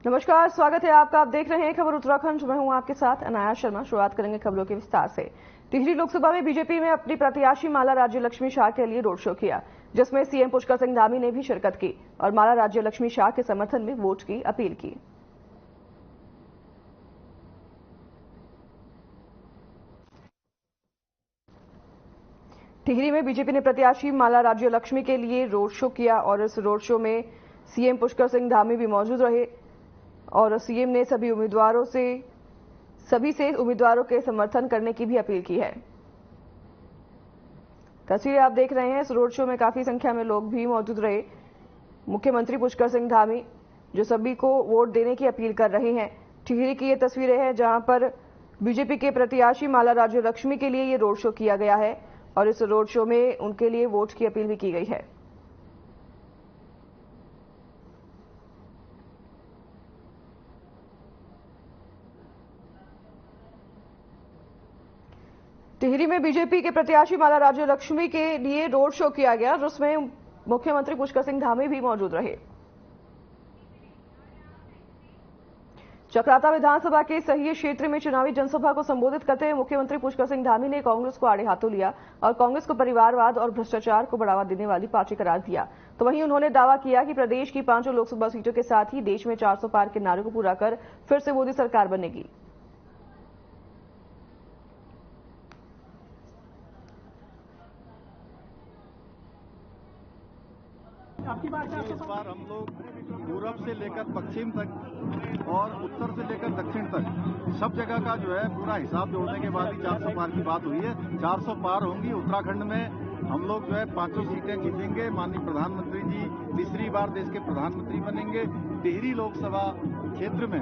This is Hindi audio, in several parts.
नमस्कार, स्वागत है आपका। आप देख रहे हैं खबर उत्तराखंड। मैं हूं आपके साथ अनाया शर्मा। शुरुआत करेंगे खबरों के विस्तार से। टिहरी लोकसभा में बीजेपी ने अपनी प्रत्याशी माला राज्य लक्ष्मी शाह के लिए रोड शो किया, जिसमें सीएम पुष्कर सिंह धामी ने भी शिरकत की और माला राज्य लक्ष्मी शाह के समर्थन में वोट की अपील की। टिहरी में बीजेपी ने प्रत्याशी माला राज्य लक्ष्मी के लिए रोड शो किया और इस रोड शो में सीएम पुष्कर सिंह धामी भी मौजूद रहे और सीएम ने सभी से उम्मीदवारों के समर्थन करने की भी अपील की है। तस्वीरें आप देख रहे हैं। इस रोड शो में काफी संख्या में लोग भी मौजूद रहे। मुख्यमंत्री पुष्कर सिंह धामी जो सभी को वोट देने की अपील कर रहे हैं। टिहरी की ये तस्वीरें हैं जहां पर बीजेपी के प्रत्याशी माला राज्य लक्ष्मी के लिए ये रोड शो किया गया है और इस रोड शो में उनके लिए वोट की अपील भी की गई है। टिहरी में बीजेपी के प्रत्याशी माला राज्य लक्ष्मी के लिए रोड शो किया गया, जिसमें मुख्यमंत्री पुष्कर सिंह धामी भी मौजूद रहे। चक्राता विधानसभा के सही क्षेत्र में चुनावी जनसभा को संबोधित करते हुए मुख्यमंत्री पुष्कर सिंह धामी ने कांग्रेस को आड़े हाथों लिया और कांग्रेस को परिवारवाद और भ्रष्टाचार को बढ़ावा देने वाली पार्टी करार दिया। तो वहीं उन्होंने दावा किया कि प्रदेश की 5 लोकसभा सीटों के साथ ही देश में 400 पार के नारे को पूरा कर फिर से मोदी सरकार बनेगी। इस बार हम लोग पूरब से लेकर पश्चिम तक और उत्तर से लेकर दक्षिण तक सब जगह का जो है पूरा हिसाब जोड़ने के बाद ही 400 पार की बात हुई है। 400 पार होंगी। उत्तराखंड में हम लोग जो है 5 सीटें जीतेंगे। माननीय प्रधानमंत्री जी तीसरी बार देश के प्रधानमंत्री बनेंगे। टिहरी लोकसभा क्षेत्र में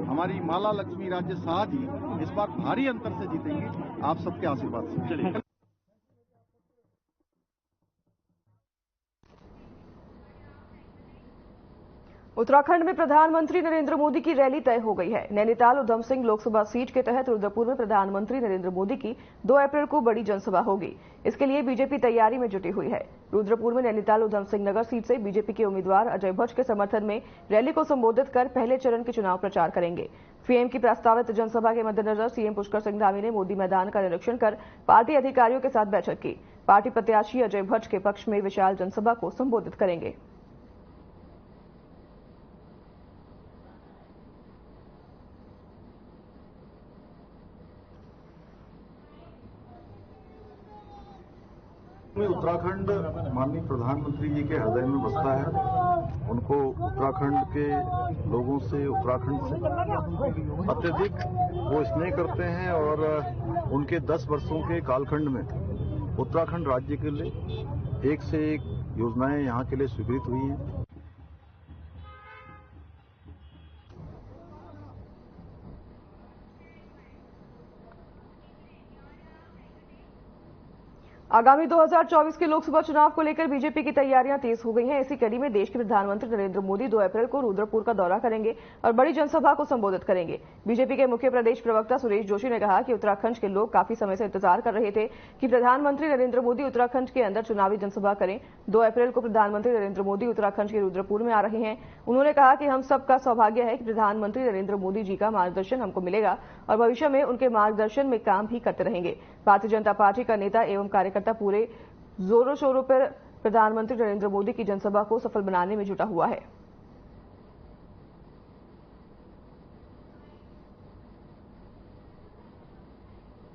हमारी माला लक्ष्मी राज्य शाह जी इस बार भारी अंतर से जीतेंगी, आप सबके आशीर्वाद से। उत्तराखंड में प्रधानमंत्री नरेंद्र मोदी की रैली तय हो गई है। नैनीताल उधम सिंह लोकसभा सीट के तहत रुद्रपुर में प्रधानमंत्री नरेंद्र मोदी की 2 अप्रैल को बड़ी जनसभा होगी। इसके लिए बीजेपी तैयारी में जुटी हुई है। रुद्रपुर में नैनीताल उधम सिंह नगर सीट से बीजेपी के उम्मीदवार अजय भट्ट के समर्थन में रैली को संबोधित कर पहले चरण के चुनाव प्रचार करेंगे। पीएम की प्रस्तावित जनसभा के मद्देनजर सीएम पुष्कर सिंह धामी ने मोदी मैदान का निरीक्षण कर पार्टी अधिकारियों के साथ बैठक की। पार्टी प्रत्याशी अजय भट्ट के पक्ष में विशाल जनसभा को संबोधित करेंगे। उत्तराखंड माननीय प्रधानमंत्री जी के हृदय में बसता है। उनको उत्तराखंड के लोगों से, उत्तराखंड से अत्यधिक वो स्नेह करते हैं और उनके 10 वर्षों के कालखंड में उत्तराखंड राज्य के लिए एक से एक योजनाएं यहाँ के लिए स्वीकृत हुई हैं। आगामी 2024 के लोकसभा चुनाव को लेकर बीजेपी की तैयारियां तेज हो गई हैं। इसी कड़ी में देश के प्रधानमंत्री नरेंद्र मोदी 2 अप्रैल को रुद्रपुर का दौरा करेंगे और बड़ी जनसभा को संबोधित करेंगे। बीजेपी के मुख्य प्रदेश प्रवक्ता सुरेश जोशी ने कहा कि उत्तराखंड के लोग काफी समय से इंतजार कर रहे थे कि प्रधानमंत्री नरेंद्र मोदी उत्तराखंड के अंदर चुनावी जनसभा करें। 2 अप्रैल को प्रधानमंत्री नरेंद्र मोदी उत्तराखंड के रुद्रपुर में आ रहे हैं। उन्होंने कहा कि हम सबका सौभाग्य है कि प्रधानमंत्री नरेंद्र मोदी जी का मार्गदर्शन हमको मिलेगा और भविष्य में उनके मार्गदर्शन में काम भी करते रहेंगे। भारतीय जनता पार्टी का नेता एवं कार्यकर्ता पूरे जोरों शोरों पर प्रधानमंत्री नरेंद्र मोदी की जनसभा को सफल बनाने में जुटा हुआ है।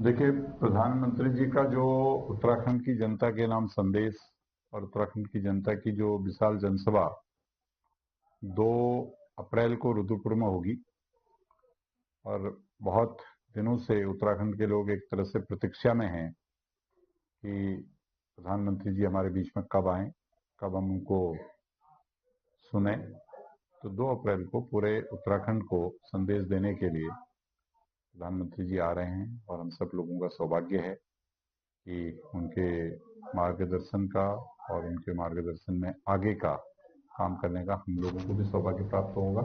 देखिए, प्रधानमंत्री जी का जो उत्तराखंड की जनता के नाम संदेश और उत्तराखंड की जनता की जो विशाल जनसभा 2 अप्रैल को रुद्रपुर में होगी और बहुत दिनों से उत्तराखंड के लोग एक तरह से प्रतीक्षा में हैं कि प्रधानमंत्री जी हमारे बीच में कब आएं, कब हम उनको सुने। तो 2 अप्रैल को पूरे उत्तराखंड को संदेश देने के लिए प्रधानमंत्री जी आ रहे हैं और हम सब लोगों का सौभाग्य है कि उनके मार्गदर्शन का और उनके मार्गदर्शन में आगे का काम करने का हम लोगों को भी सौभाग्य प्राप्त होगा।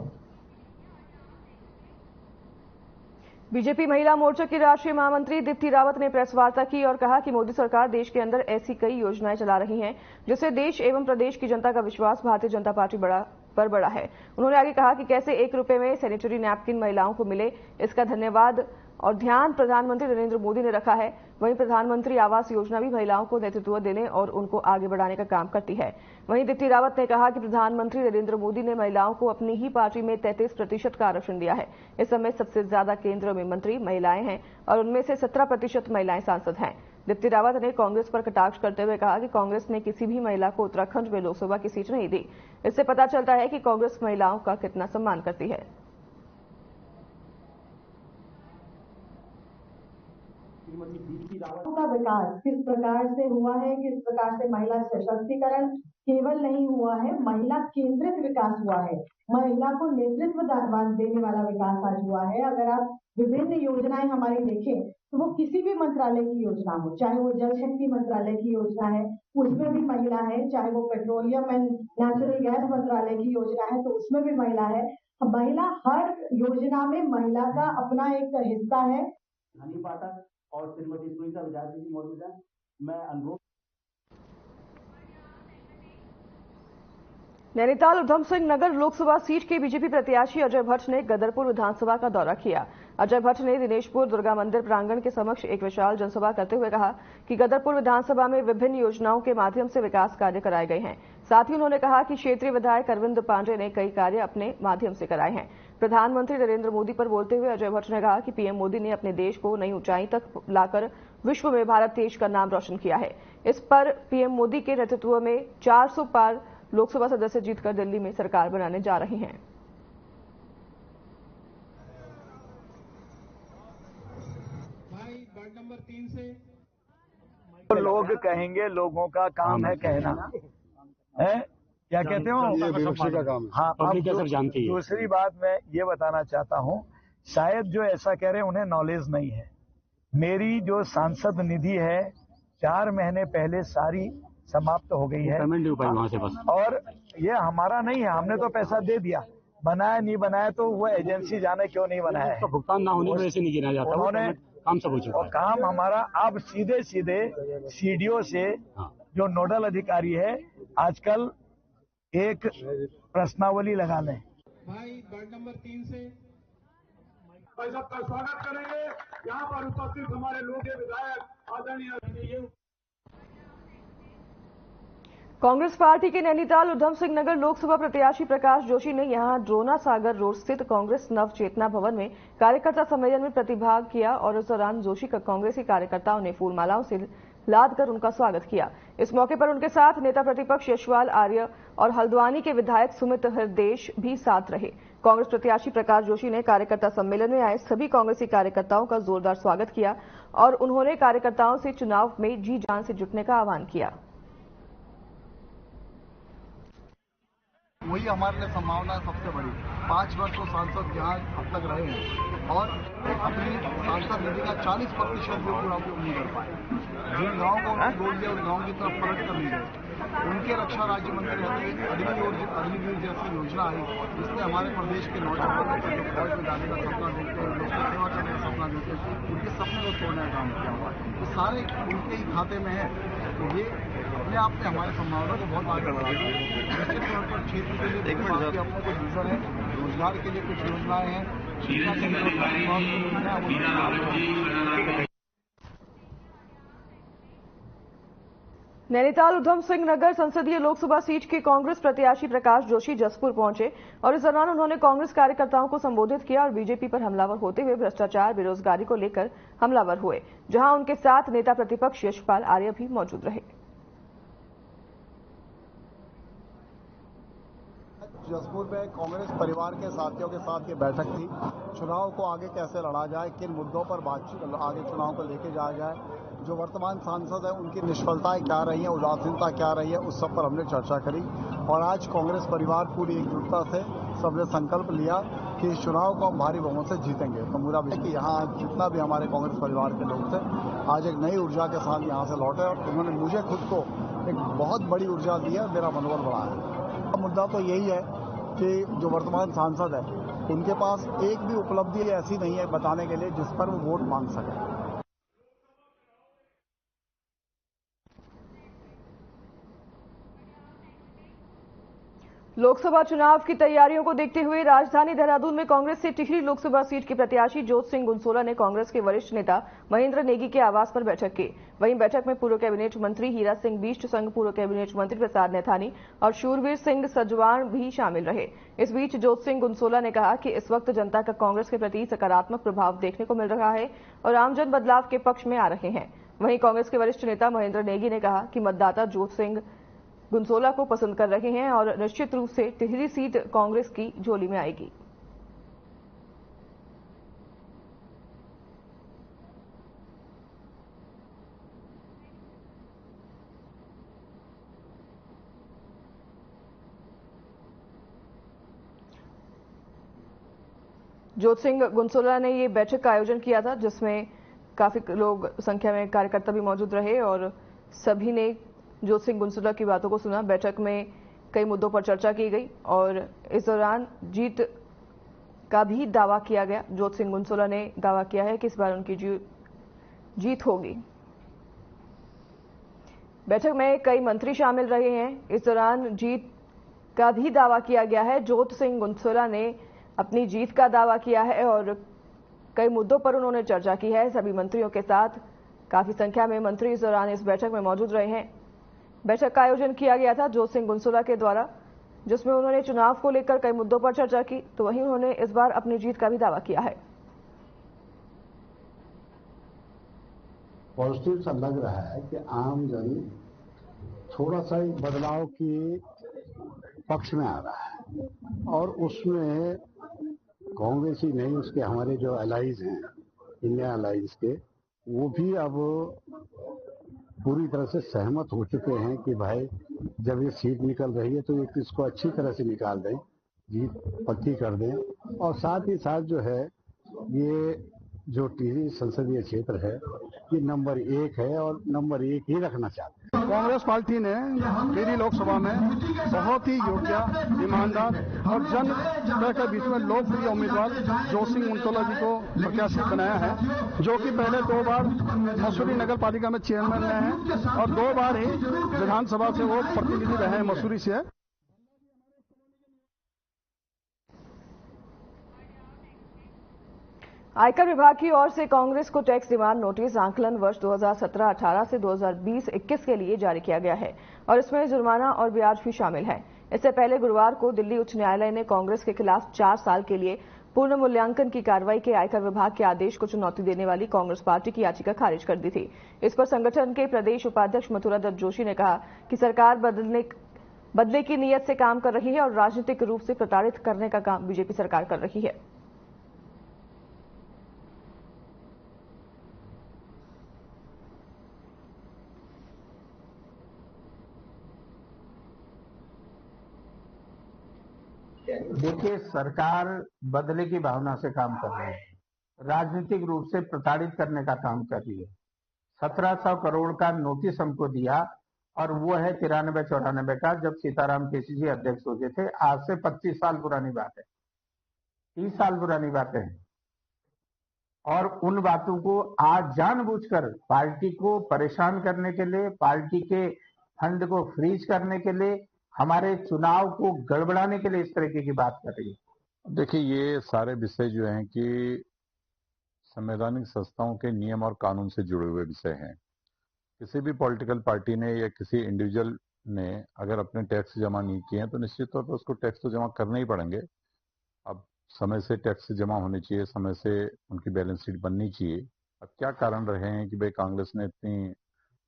बीजेपी महिला मोर्चा की राष्ट्रीय महामंत्री दीप्ति रावत ने प्रेस वार्ता की और कहा कि मोदी सरकार देश के अंदर ऐसी कई योजनाएं चला रही हैं जिससे देश एवं प्रदेश की जनता का विश्वास भारतीय जनता पार्टी पर बढ़ा है। उन्होंने आगे कहा कि कैसे 1 रुपए में सैनिटरी नैपकिन महिलाओं को मिले, इसका धन्यवाद और ध्यान प्रधानमंत्री नरेंद्र मोदी ने रखा है। वहीं प्रधानमंत्री आवास योजना भी महिलाओं को नेतृत्व देने और उनको आगे बढ़ाने का काम करती है। वहीं दीप्ति रावत ने कहा कि प्रधानमंत्री नरेंद्र मोदी ने महिलाओं को अपनी ही पार्टी में 33% का आरक्षण दिया है। इस समय सबसे ज्यादा केंद्र में मंत्री महिलाएं हैं और उनमें से 17% महिलाएं सांसद हैं। दीप्ति रावत ने कांग्रेस पर कटाक्ष करते हुए कहा कि कांग्रेस ने किसी भी महिला को उत्तराखंड में लोकसभा की सीट नहीं दी। इससे पता चलता है कि कांग्रेस महिलाओं का कितना सम्मान करती है। का विकास किस प्रकार से हुआ है, किस प्रकार से महिला सशक्तिकरण केवल नहीं हुआ है, महिला केंद्रित विकास हुआ है, महिला को नेतृत्व देने वाला विकास आज हुआ है। अगर आप विभिन्न योजनाएं हमारी देखें तो वो किसी भी मंत्रालय की योजना हो, चाहे वो जल शक्ति मंत्रालय की योजना है उसमें भी महिला है, चाहे वो पेट्रोलियम एंड नेचुरल गैस मंत्रालय की योजना है तो उसमें भी महिला है। महिला हर योजना में महिला का अपना एक हिस्सा है। पाठक और श्रीमती सुनीता विद्यार्थी जी मौजूद है। मैं अनुरोध नैनीताल उधम सिंह नगर लोकसभा सीट के बीजेपी प्रत्याशी अजय भट्ट ने गदरपुर विधानसभा का दौरा किया। अजय भट्ट ने दिनेशपुर दुर्गा मंदिर प्रांगण के समक्ष एक विशाल जनसभा करते हुए कहा कि गदरपुर विधानसभा में विभिन्न योजनाओं के माध्यम से विकास कार्य कराए गए हैं। साथ ही उन्होंने कहा कि क्षेत्रीय विधायक अरविंद पांडे ने कई कार्य अपने माध्यम से कराए हैं। प्रधानमंत्री नरेंद्र मोदी पर बोलते हुए अजय भट्ट ने कहा कि पीएम मोदी ने अपने देश को नई ऊंचाई तक लाकर विश्व में भारत देश का नाम रोशन किया है। इस पर पीएम मोदी के नेतृत्व में 400 पार लोकसभा सदस्य जीतकर दिल्ली में सरकार बनाने जा रहे हैं। वार्ड नंबर 3 से तो लोग कहेंगे, लोगों का काम है कहना है, क्या कहते हो, विपक्षी का काम है। हाँ, पब्लिक सब जानती है। दूसरी बात मैं ये बताना चाहता हूँ, शायद जो ऐसा कह रहे हैं उन्हें नॉलेज नहीं है। मेरी जो सांसद निधि है 4 महीने पहले सारी समाप्त हो गई है, पेमेंट ड्यू पाई वहां से बस। और ये हमारा नहीं है, हमने तो पैसा दे दिया। बनाया नहीं बनाया तो वो एजेंसी जाने क्यों नहीं बनाया है। तो भुगतान ना होने की वजह से नहीं गिना जाता, उन्होंने काम सब हो चुका और है। काम हमारा अब सीधे सीडीओ से हाँ। जो नोडल अधिकारी है आजकल एक प्रश्नावली लगा लें। भाई वार्ड नंबर 3 से भाई सबका स्वागत करेंगे। यहाँ पर उपस्थित हमारे लोग विधायक आदरणीय कांग्रेस पार्टी के नैनीताल उधम सिंह नगर लोकसभा प्रत्याशी प्रकाश जोशी ने यहां ड्रोना सागर रोड स्थित कांग्रेस नव चेतना भवन में कार्यकर्ता सम्मेलन में प्रतिभाग किया और इस दौरान जोशी का कांग्रेसी कार्यकर्ताओं ने फूलमालाओं से लादकर उनका स्वागत किया। इस मौके पर उनके साथ नेता प्रतिपक्ष यशपाल आर्य और हल्द्वानी के विधायक सुमित हरदेश भी साथ रहे। कांग्रेस प्रत्याशी प्रकाश जोशी ने कार्यकर्ता सम्मेलन में आए सभी कांग्रेसी कार्यकर्ताओं का जोरदार स्वागत किया और उन्होंने कार्यकर्ताओं से चुनाव में जी जान से जुटने का आह्वान किया। वही हमारे लिए संभावना है सबसे बड़ी। 5 वर्ष तो सांसद यहाँ अब तक रहे हैं और अपनी सांसद निधि का 40% जो पूरा उपयोग नहीं कर पाए। जिन गाँव को उन्होंने बोल दिया उस गाँव की तरफ पलट कर नहीं गए। उनके रक्षा राज्य मंत्री रहते अग्निवीर जैसी योजना आई, जिसने हमारे प्रदेश के नौजवानों को जो फौज में डालने का सपना देखते हैं, लोग सेवा करने का सपना देखते हैं, उनके सपने को तोड़ने का काम किया हुआ है। तो सारे उनके ही खाते में है। तो ये अपने आप में हमारे संभावना को बहुत आगे बढ़ाता है। निश्चित तौर पर क्षेत्र के लिए अपने कुछ विजन है, रोजगार के लिए कुछ योजनाएं हैं। नैनीताल उधम सिंह नगर संसदीय लोकसभा सीट के कांग्रेस प्रत्याशी प्रकाश जोशी जसपुर पहुंचे और इस दौरान उन्होंने कांग्रेस कार्यकर्ताओं को संबोधित किया और बीजेपी पर हमलावर होते हुए भ्रष्टाचार बेरोजगारी को लेकर हमलावर हुए, जहां उनके साथ नेता प्रतिपक्ष यशपाल आर्य भी मौजूद रहे। जसपुर में कांग्रेस परिवार के साथियों के साथ ये बैठक थी। चुनाव को आगे कैसे लड़ा जाए, किन मुद्दों पर बातचीत आगे चुनाव को लेके जाया जाए, जो वर्तमान सांसद है उनकी निष्फलताएं क्या रही हैं, उदासीनता क्या रही है, उस सब पर हमने चर्चा करी। और आज कांग्रेस परिवार पूरी एकजुटता से सबने संकल्प लिया कि इस चुनाव को हम भारी बहुमत से जीतेंगे। तो मेरा विषय कि यहाँ जितना भी हमारे कांग्रेस परिवार के लोग थे आज एक नई ऊर्जा के साथ यहाँ से लौटे और उन्होंने मुझे खुद को एक बहुत बड़ी ऊर्जा दी है, मेरा मनोबल बढ़ा है। मुद्दा तो यही है कि जो वर्तमान सांसद है उनके पास एक भी उपलब्धि ऐसी नहीं है बताने के लिए जिस पर वो वोट मांग सके। लोकसभा चुनाव की तैयारियों को देखते हुए राजधानी देहरादून में कांग्रेस से टिहरी लोकसभा सीट के प्रत्याशी जोत सिंह गुनसोला ने कांग्रेस के वरिष्ठ नेता महेंद्र नेगी के आवास पर बैठक की। वहीं बैठक में पूर्व कैबिनेट मंत्री हीरा सिंह बीष्ट संग पूर्व कैबिनेट मंत्री प्रसाद नैथानी और शूरवीर सिंह सजवाण भी शामिल रहे। इस बीच जोत सिंह गुनसोला ने कहा कि इस वक्त जनता का कांग्रेस के प्रति सकारात्मक प्रभाव देखने को मिल रहा है और आमजन बदलाव के पक्ष में आ रहे हैं। वहीं कांग्रेस के वरिष्ठ नेता महेंद्र नेगी ने कहा कि मतदाता जोत सिंह गुनसोला को पसंद कर रहे हैं और निश्चित रूप से टिहरी सीट कांग्रेस की झोली में आएगी। जोत सिंह गुनसोला ने ये बैठक का आयोजन किया था, जिसमें काफी लोग संख्या में कार्यकर्ता भी मौजूद रहे और सभी ने जोत सिंह गुनसोला की बातों को सुना। बैठक में कई मुद्दों पर चर्चा की गई और इस दौरान जीत का भी दावा किया गया। जोत सिंह गुनसोला ने दावा किया है कि इस बार उनकी जीत होगी। बैठक में कई मंत्री शामिल रहे हैं। इस दौरान जीत का भी दावा किया गया है। जोत सिंह गुनसोला ने अपनी जीत का दावा किया है और कई मुद्दों पर उन्होंने चर्चा की है सभी मंत्रियों के साथ। काफी संख्या में मंत्री इस दौरान इस बैठक में मौजूद रहे हैं। बैठक का आयोजन किया गया था जोत सिंह गुनसोला के द्वारा, जिसमें उन्होंने चुनाव को लेकर कई मुद्दों पर चर्चा की, तो वहीं उन्होंने इस बार अपनी जीत का भी दावा किया है। पॉजिटिव सा लग रहा है कि आम जन थोड़ा सा बदलाव के पक्ष में आ रहा है और उसमें कांग्रेस ही नहीं, उसके हमारे जो अलाइज हैं इंडिया अलाइज के, वो भी अब पूरी तरह से सहमत हो चुके हैं कि भाई जब ये सीट निकल रही है तो ये इसको अच्छी तरह से निकाल दें, जीत पक्की कर दें और साथ ही साथ जो है ये जो टिहरी संसदीय क्षेत्र है ये नंबर 1 है और नंबर 1 ही रखना चाहते हैं। कांग्रेस पार्टी ने टिहरी लोकसभा में बहुत ही योग्य, ईमानदार और जन के बीच में लोकप्रिय उम्मीदवार जोत सिंह गुनसोला जी को प्रत्याशी बनाया है, जो कि पहले 2 बार मसूरी नगर पालिका में चेयरमैन रहे हैं और 2 बार ही विधानसभा से वो प्रतिनिधि रहे हैं मसूरी से। आयकर विभाग की ओर से कांग्रेस को टैक्स डिमांड नोटिस आंकलन वर्ष 2017-18 से 2020-21 के लिए जारी किया गया है और इसमें जुर्माना और ब्याज भी शामिल है। इससे पहले गुरुवार को दिल्ली उच्च न्यायालय ने कांग्रेस के खिलाफ 4 साल के लिए पूर्ण मूल्यांकन की कार्रवाई के आयकर विभाग के आदेश को चुनौती देने वाली कांग्रेस पार्टी की याचिका खारिज कर दी थी। इस पर संगठन के प्रदेश उपाध्यक्ष मथुरा दत्त जोशी ने कहा कि सरकार बदले की नीयत से काम कर रही है और राजनीतिक रूप से प्रताड़ित करने का काम बीजेपी सरकार कर रही है। देखिए, सरकार बदले की भावना से काम कर रही है, राजनीतिक रूप से प्रताड़ित करने का काम कर रही है। 1700 करोड़ का नोटिस हमको दिया और वो है 93-94 का, जब सीताराम केसी जी अध्यक्ष होते थे। आज से 25 साल पुरानी बात है, 30 साल पुरानी बातें हैं। और उन बातों को आज जानबूझकर पार्टी को परेशान करने के लिए, पार्टी के फंड को फ्रीज करने के लिए, हमारे चुनाव को गड़बड़ाने के लिए इस तरीके की बात कर रही है। देखिए, ये सारे विषय जो हैं कि संवैधानिक संस्थाओं के नियम और कानून से जुड़े हुए विषय हैं। किसी भी पॉलिटिकल पार्टी ने या किसी इंडिविजुअल ने अगर अपने टैक्स जमा नहीं किए हैं तो निश्चित तौर पर उसको टैक्स तो जमा करने ही पड़ेंगे। अब समय से टैक्स जमा होने चाहिए, समय से उनकी बैलेंस शीट बननी चाहिए। अब क्या कारण रहे हैं कि भाई कांग्रेस ने इतनी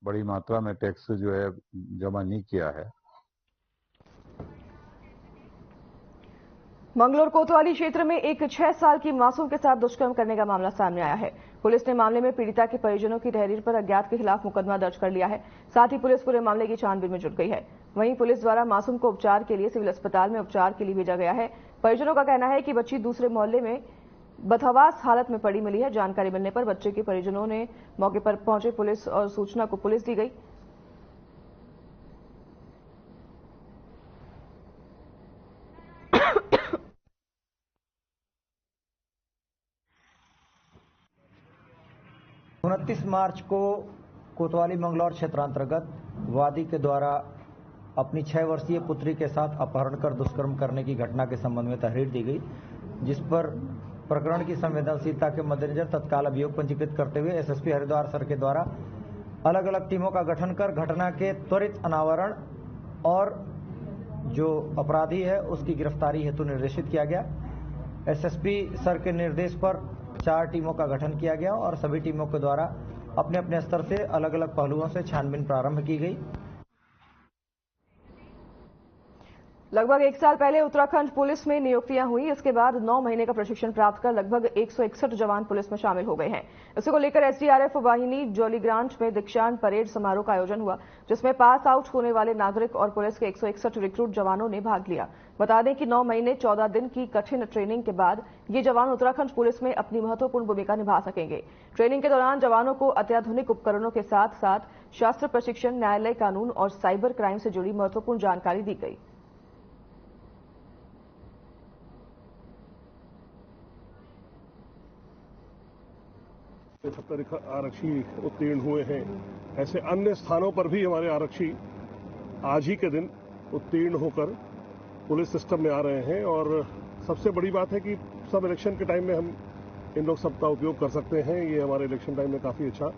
बड़ी मात्रा में टैक्स जो है जमा नहीं किया है। मंगलौर कोतवाली क्षेत्र में एक 6 साल की मासूम के साथ दुष्कर्म करने का मामला सामने आया है। पुलिस ने मामले में पीड़िता के परिजनों की तहरीर पर अज्ञात के खिलाफ मुकदमा दर्ज कर लिया है। साथ ही पुलिस पूरे मामले की छानबीन में जुट गई है। वहीं पुलिस द्वारा मासूम को उपचार के लिए सिविल अस्पताल में उपचार के लिए भेजा गया है। परिजनों का कहना है कि बच्ची दूसरे मोहल्ले में बदहवास हालत में पड़ी मिली है। जानकारी मिलने पर बच्चे के परिजनों ने मौके पर पहुंचे पुलिस और सूचना को पुलिस दी गई। उनतीस मार्च को कोतवाली मंगलौर क्षेत्रांतर्गत वादी के द्वारा अपनी 6 वर्षीय पुत्री के साथ अपहरण कर दुष्कर्म करने की घटना के संबंध में तहरीर दी गई, जिस पर प्रकरण की संवेदनशीलता के मद्देनजर तत्काल अभियोग पंजीकृत करते हुए एसएसपी हरिद्वार सर के द्वारा अलग अलग टीमों का गठन कर घटना के त्वरित अनावरण और जो अपराधी है उसकी गिरफ्तारी हेतु निर्देशित किया गया। एसएसपी सर के निर्देश पर 4 टीमों का गठन किया गया और सभी टीमों के द्वारा अपने अपने स्तर से अलग अलग पहलुओं से छानबीन प्रारंभ की गई। लगभग 1 साल पहले उत्तराखंड पुलिस में नियुक्तियां हुई। इसके बाद 9 महीने का प्रशिक्षण प्राप्त कर लगभग 161 जवान पुलिस में शामिल हो गए हैं। इसी को लेकर एसडीआरएफ वाहिनी जौलीग्रांट में दीक्षांत परेड समारोह का आयोजन हुआ, जिसमें पास आउट होने वाले नागरिक और पुलिस के 161 रिक्रूट जवानों ने भाग लिया। बता दें कि 9 महीने 14 दिन की कठिन ट्रेनिंग के बाद ये जवान उत्तराखंड पुलिस में अपनी महत्वपूर्ण भूमिका निभा सकेंगे। ट्रेनिंग के दौरान जवानों को अत्याधुनिक उपकरणों के साथ साथ शास्त्र प्रशिक्षण, न्यायालय कानून और साइबर क्राइम से जुड़ी महत्वपूर्ण जानकारी दी गई। 70 आरक्षी उत्तीर्ण हुए हैं। ऐसे अन्य स्थानों पर भी हमारे आरक्षी आज ही के दिन उत्तीर्ण होकर पुलिस सिस्टम में आ रहे हैं और सबसे बड़ी बात है कि सब इलेक्शन के टाइम में हम इन लोग सबका उपयोग कर सकते हैं। ये हमारे इलेक्शन टाइम में काफ़ी अच्छा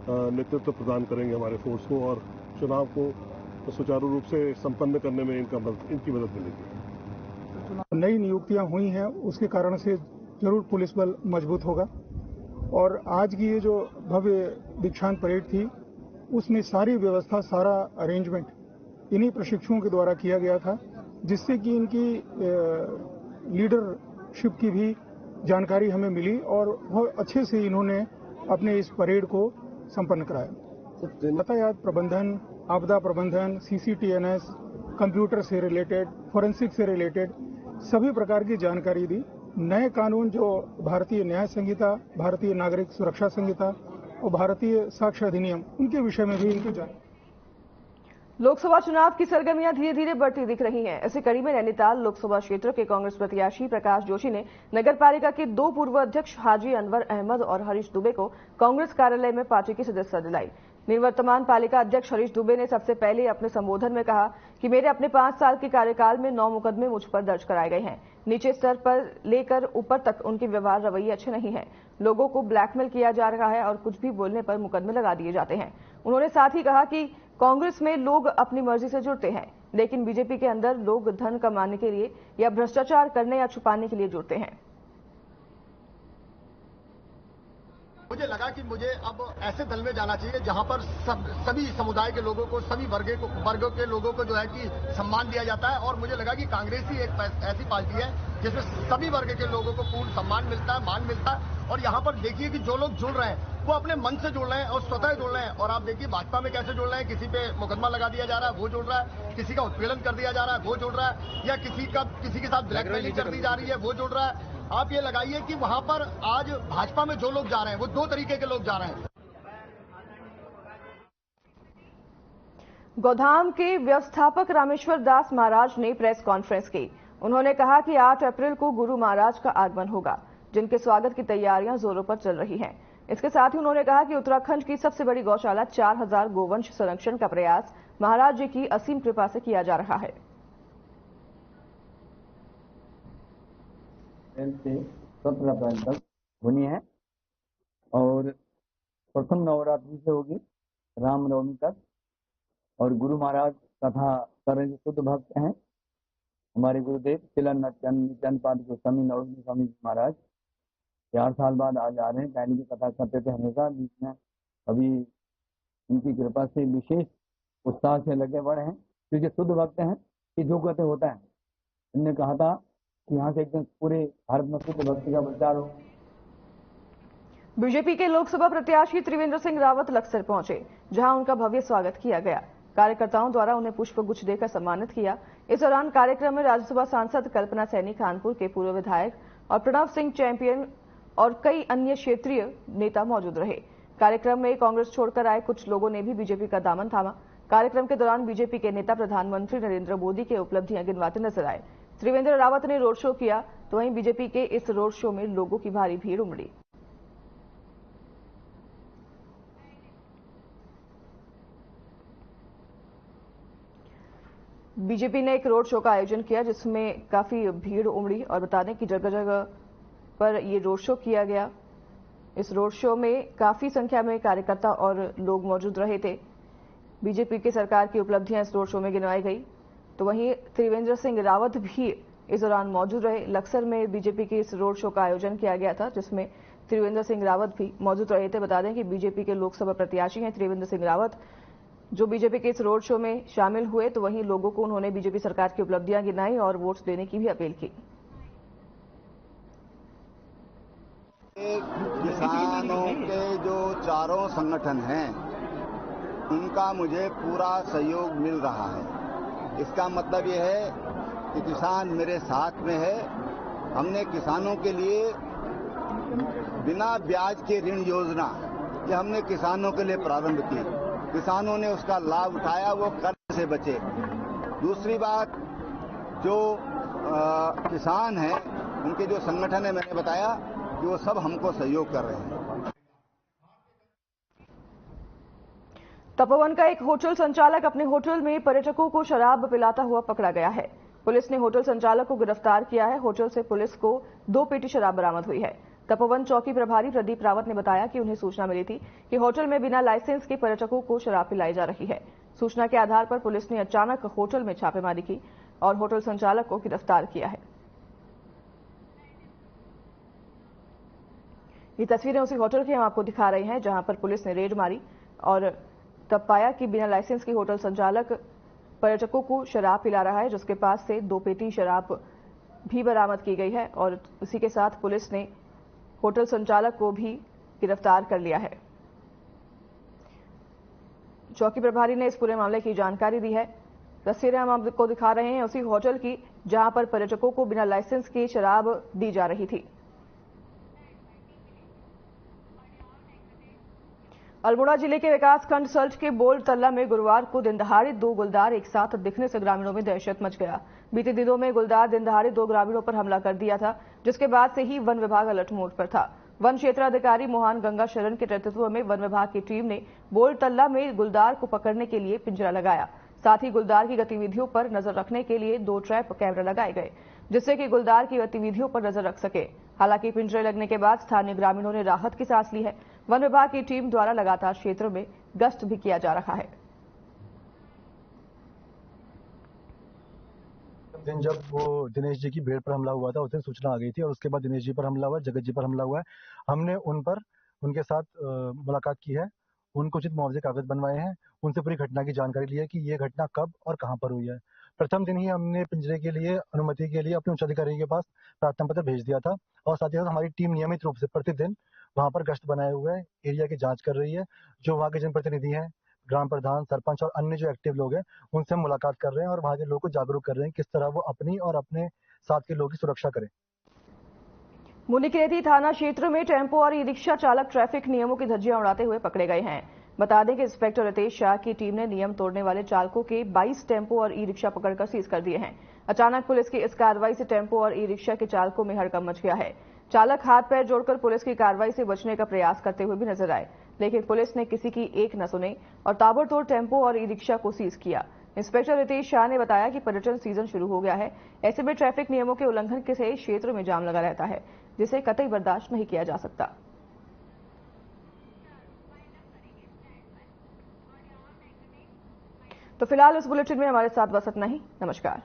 नेतृत्व प्रदान करेंगे हमारे फोर्स को और चुनाव को सुचारू रूप से संपन्न करने में इनकी मदद मिलेगी। नई नियुक्तियां हुई हैं, उसके कारण से जरूर पुलिस बल मजबूत होगा और आज की ये जो भव्य दीक्षांत परेड थी उसमें सारी व्यवस्था, सारा अरेंजमेंट इन्हीं प्रशिक्षुओं के द्वारा किया गया था, जिससे कि इनकी लीडरशिप की भी जानकारी हमें मिली और बहुत अच्छे से इन्होंने अपने इस परेड को संपन्न कराया। यातायात प्रबंधन, आपदा प्रबंधन, सीसीटीएनएस, कंप्यूटर से रिलेटेड, फोरेंसिक से रिलेटेड सभी प्रकार की जानकारी दी। नए कानून जो भारतीय न्याय संहिता, भारतीय नागरिक सुरक्षा संहिता और भारतीय साक्ष्य अधिनियम, उनके विषय में भी इनको जानकारी। लोकसभा चुनाव की सरगर्मियां धीरे धीरे बढ़ती दिख रही हैं। इसी कड़ी में नैनीताल लोकसभा क्षेत्र के कांग्रेस प्रत्याशी प्रकाश जोशी ने नगर पालिका के 2 पूर्व अध्यक्ष हाजी अनवर अहमद और हरीश दुबे को कांग्रेस कार्यालय में पार्टी की सदस्यता दिलाई। निवर्तमान पालिका अध्यक्ष हरीश दुबे ने सबसे पहले अपने संबोधन में कहा कि मेरे अपने 5 साल के कार्यकाल में 9 मुकदमे मुझ पर दर्ज कराए गए हैं। नीचे स्तर पर लेकर ऊपर तक उनके व्यवहार रवैये अच्छे नहीं हैं। लोगों को ब्लैकमेल किया जा रहा है और कुछ भी बोलने पर मुकदमे लगा दिए जाते हैं। उन्होंने साथ ही कहा कि कांग्रेस में लोग अपनी मर्जी से जुड़ते हैं, लेकिन बीजेपी के अंदर लोग धन कमाने के लिए या भ्रष्टाचार करने या छुपाने के लिए जुड़ते हैं। मुझे लगा कि मुझे अब ऐसे दल में जाना चाहिए जहां पर सभी समुदाय के लोगों को, सभी वर्गों के लोगों को जो है कि सम्मान दिया जाता है और मुझे लगा कि कांग्रेस ही एक ऐसी पार्टी है जिसमें सभी वर्ग के लोगों को पूर्ण सम्मान मिलता है, मान मिलता है। और यहाँ पर देखिए कि जो लोग जुड़ रहे हैं वो अपने मन से जुड़ रहे हैं और स्वतः जुड़ रहे हैं। और आप देखिए भाजपा में कैसे जुड़ रहे हैं, किसी पे मुकदमा लगा दिया जा रहा है वो जुड़ रहा है, किसी का उत्पीड़न कर दिया जा रहा है वो जुड़ रहा है, या किसी के साथ ब्लैकमेलिंग कर दी जा रही है वो जुड़ रहा है। आप ये लगाइए कि वहां पर आज भाजपा में जो लोग जा रहे हैं वो 2 तरीके के लोग जा रहे हैं। गोधाम के व्यवस्थापक रामेश्वर दास महाराज ने प्रेस कॉन्फ्रेंस की। उन्होंने कहा कि 8 अप्रैल को गुरु महाराज का आगमन होगा, जिनके स्वागत की तैयारियां जोरों पर चल रही हैं। इसके साथ ही उन्होंने कहा कि उत्तराखंड की सबसे बड़ी गौशाला 4000 गोवंश संरक्षण का प्रयास महाराज जी की असीम कृपा से किया जा रहा है। से 17 अप्रैल तक होनी है और प्रथम नवरात्रि से होगी रामनवमी तक। और गुरु महाराज कथा कर रहे शुद्ध भक्त हैं हमारे गुरुदेव तिलन चंद पाद गोस्वामी नवमी स्वामी जी महाराज 4 साल बाद आज आ रहे हैं। पहले भी कथा करते थे हमेशा, बीच में अभी उनकी कृपा से विशेष उत्साह से लगे बढ़े हैं क्योंकि शुद्ध भक्त हैं कि जो कहते होता है। इनने कहा था कि यहाँ से एकदम पूरे भारत में शुद्ध भक्ति का प्रचार हो। बीजेपी के लोकसभा प्रत्याशी त्रिवेंद्र सिंह रावत लक्सर पहुंचे, जहां उनका भव्य स्वागत किया गया। कार्यकर्ताओं द्वारा उन्हें पुष्प गुच्छ देकर सम्मानित किया। इस दौरान कार्यक्रम में राज्यसभा सांसद कल्पना सैनी कानपुर के पूर्व विधायक और प्रणव सिंह चैंपियन और कई अन्य क्षेत्रीय नेता मौजूद रहे। कार्यक्रम में कांग्रेस छोड़कर आए कुछ लोगों ने भी बीजेपी का दामन थामा। कार्यक्रम के दौरान बीजेपी के नेता प्रधानमंत्री नरेंद्र मोदी के उपलब्धियां गिनवाते नजर आए। त्रिवेंद्र रावत ने रोड शो किया तो वहीं बीजेपी के इस रोड शो में लोगों की भारी भीड़ उमड़ी। बीजेपी ने एक रोड शो का आयोजन किया जिसमें काफी भीड़ उमड़ी और बता दें कि जगह जगह पर ये रोड शो किया गया। इस रोड शो में काफी संख्या में कार्यकर्ता और लोग मौजूद रहे थे। बीजेपी की सरकार की उपलब्धियां इस रोड शो में गिनवाई गई। तो वहीं त्रिवेंद्र सिंह रावत भी इस दौरान मौजूद रहे। लक्सर में बीजेपी के इस रोड शो का आयोजन किया गया था जिसमें त्रिवेंद्र सिंह रावत भी मौजूद रहे थे। बता दें कि बीजेपी के लोकसभा प्रत्याशी हैं त्रिवेंद्र सिंह रावत, जो बीजेपी के इस रोड शो में शामिल हुए। तो वहीं लोगों को उन्होंने बीजेपी सरकार की उपलब्धियां गिनाई और वोट देने की भी अपील की। किसानों के जो चारों संगठन हैं उनका मुझे पूरा सहयोग मिल रहा है। इसका मतलब यह है कि किसान मेरे साथ में है। हमने किसानों के लिए बिना ब्याज के ऋण योजना ये हमने किसानों के लिए प्रारंभ की। किसानों ने उसका लाभ उठाया, वो कर्ज से बचे। दूसरी बात, जो किसान हैं उनके जो संगठन है, मैंने बताया कि वो सब हमको सहयोग कर रहे हैं। तपोवन का एक होटल संचालक अपने होटल में पर्यटकों को शराब पिलाता हुआ पकड़ा गया है। पुलिस ने होटल संचालक को गिरफ्तार किया है। होटल से पुलिस को 2 पेटी शराब बरामद हुई है। तपोवन चौकी प्रभारी प्रदीप रावत ने बताया कि उन्हें सूचना मिली थी कि होटल में बिना लाइसेंस के पर्यटकों को शराब पिलाई जा रही है। सूचना के आधार पर पुलिस ने अचानक होटल में छापेमारी की और होटल संचालक को गिरफ्तार किया है। ये तस्वीरें उसी होटल की हम आपको दिखा रहे हैं जहां पर पुलिस ने रेड मारी और तब पाया कि बिना लाइसेंस के होटल संचालक पर्यटकों को शराब पिला रहा है, जिसके पास से 2 पेटी शराब भी बरामद की गई है और इसी के साथ पुलिस ने होटल संचालक को भी गिरफ्तार कर लिया है। चौकी प्रभारी ने इस पूरे मामले की जानकारी दी है। तस्वीरें हम आपको दिखा रहे हैं उसी होटल की जहां पर पर्यटकों को बिना लाइसेंस की शराब दी जा रही थी। अल्मोड़ा जिले के विकासखंड सल्ट के बोल तल्ला में गुरुवार को दिनदहाड़े 2 गुलदार एक साथ दिखने से ग्रामीणों में दहशत मच गया। बीते दिनों में गुलदार दिनदहाड़े 2 ग्रामीणों पर हमला कर दिया था, जिसके बाद से ही वन विभाग अलर्ट मोड पर था। वन क्षेत्राधिकारी मोहन गंगा शरण के नेतृत्व में वन विभाग की टीम ने बोल तल्ला में गुलदार को पकड़ने के लिए पिंजरा लगाया। साथ ही गुलदार की गतिविधियों पर नजर रखने के लिए 2 ट्रैप कैमरा लगाए गए, जिससे कि गुलदार की गतिविधियों पर नजर रख सके। हालांकि पिंजरे लगने के बाद स्थानीय ग्रामीणों ने राहत की सांस ली है। वन विभाग की टीम द्वारा लगातार क्षेत्र में गश्त भी किया जा रहा है। दिन जब वो दिनेश जी की भेड़ पर हमला हुआ था उस दिन सूचना आ गई थी और उसके बाद दिनेश जी पर हमला हुआ, जगत जी पर हमला हुआ है। हमने उनके साथ मुलाकात की है, उनको उचित मुआवजे कागज बनवाए हैं, उनसे पूरी घटना की जानकारी ली है कि ये घटना कब और कहां पर हुई है। प्रथम दिन ही हमने पिंजरे के लिए अनुमति के लिए अपने उच्च अधिकारी के पास प्रार्थना पत्र भेज दिया था और साथ ही साथ हमारी टीम नियमित रूप से प्रतिदिन वहां पर गश्त बनाए हुए एरिया की जांच कर रही है। जो वहां के जनप्रतिनिधि हैं, ग्राम प्रधान, सरपंच और अन्य जो एक्टिव लोग हैं, उनसे हम मुलाकात कर रहे हैं और वहां के लोगों को जागरूक कर रहे हैं किस तरह वो अपनी और अपने साथ के लोगों की सुरक्षा करें। मुनिकेती थाना क्षेत्र में टेम्पो और ई रिक्शा चालक ट्रैफिक नियमों की धज्जियां उड़ाते हुए पकड़े गए हैं। बता दें कि इंस्पेक्टर रितेश शाह की टीम ने नियम तोड़ने वाले चालकों के 22 टेम्पो और ई रिक्शा पकड़कर सीज कर दिए हैं। अचानक पुलिस की इस कार्रवाई से टेम्पो और ई रिक्शा के चालकों में हड़कंप मच गया है। चालक हाथ पैर जोड़कर पुलिस की कार्रवाई से बचने का प्रयास करते हुए भी नजर आए, लेकिन पुलिस ने किसी की एक न सुनी और ताबड़तोड़ टेम्पो और ई रिक्शा को सीज किया। इंस्पेक्टर रितेश शाह ने बताया कि पर्यटन सीजन शुरू हो गया है, ऐसे में ट्रैफिक नियमों के उल्लंघन से क्षेत्र में जाम लगा रहता है, जिसे कतई बर्दाश्त नहीं किया जा सकता। तो फिलहाल इस बुलेटिन में हमारे साथ बस इतना ही। नमस्कार।